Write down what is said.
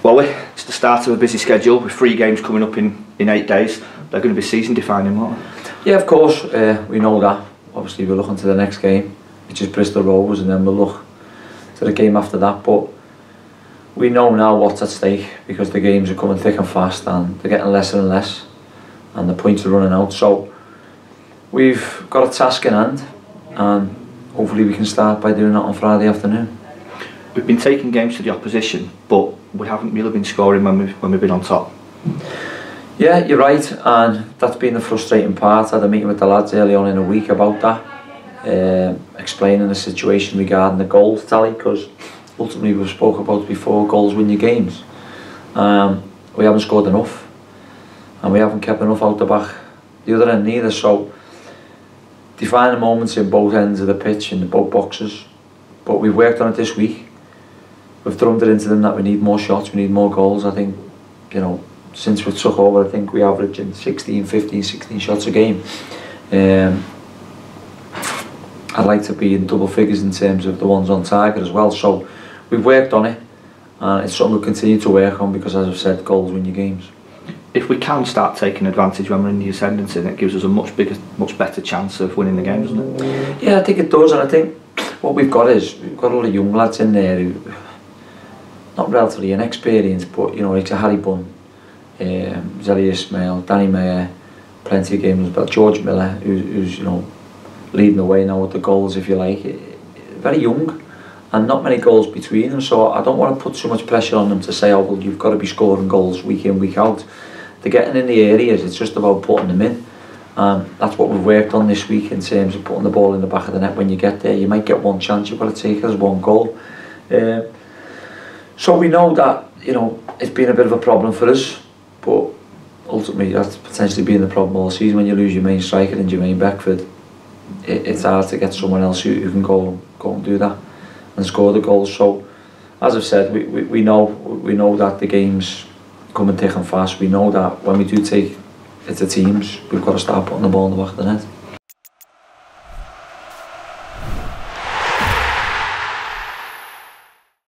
Well, it's the start of a busy schedule with 3 games coming up in 8 days. They're going to be season defining, aren't they? Yeah, of course, we know that. Obviously we're looking to the next game, which is Bristol Rovers, and then we'll look to the game after that. But we know now what's at stake, because the games are coming thick and fast and they're getting less and less and the points are running out. So we've got a task in hand, and hopefully we can start by doing that on Friday afternoon. We've been taking games to the opposition, but we haven't really been scoring when we've been on top. Yeah, you're right, and that's been the frustrating part. I had a meeting with the lads early on in the week about that, explaining the situation regarding the goals tally, because ultimately we've spoke about before, goals win your games. We haven't scored enough, and we haven't kept enough out the back the other end neither. So defining moments in both ends of the pitch, in both boxes, but we've worked on it this week. We've drummed it into them that we need more shots, we need more goals. I think, you know, since we took over, I think we average in 16 shots a game. I'd like to be in double figures in terms of the ones on target as well. So we've worked on it, and it's something we'll continue to work on, because, as I've said, goals win your games. If we can start taking advantage when we're in the ascendancy, then it gives us a much better chance of winning the game, doesn't it? Yeah, I think it does, and I think what we've got is, we've got a lot of young lads in there who, not relatively inexperienced, but, you know, like Harry Bunn, Zelly Ismail, Danny Mayer, plenty of games, but George Miller, who's, you know, leading the way now with the goals, if you like. Very young, and not many goals between them, so I don't want to put too much pressure on them to say, oh well, you've got to be scoring goals week in, week out. They're getting in the areas, it's just about putting them in. That's what we've worked on this week, in terms of putting the ball in the back of the net. When you get there, you might get one chance, you've got to take it as one goal. So we know that, you know, it's been a bit of a problem for us, but ultimately that's potentially been the problem all season. When you lose your main striker and Jermaine Beckford, it's hard to get someone else who can go and do that and score the goals. So, as I've said, we know that the game's coming thick and fast. We know that when we do take it to teams, we've got to start putting the ball in the back of the net.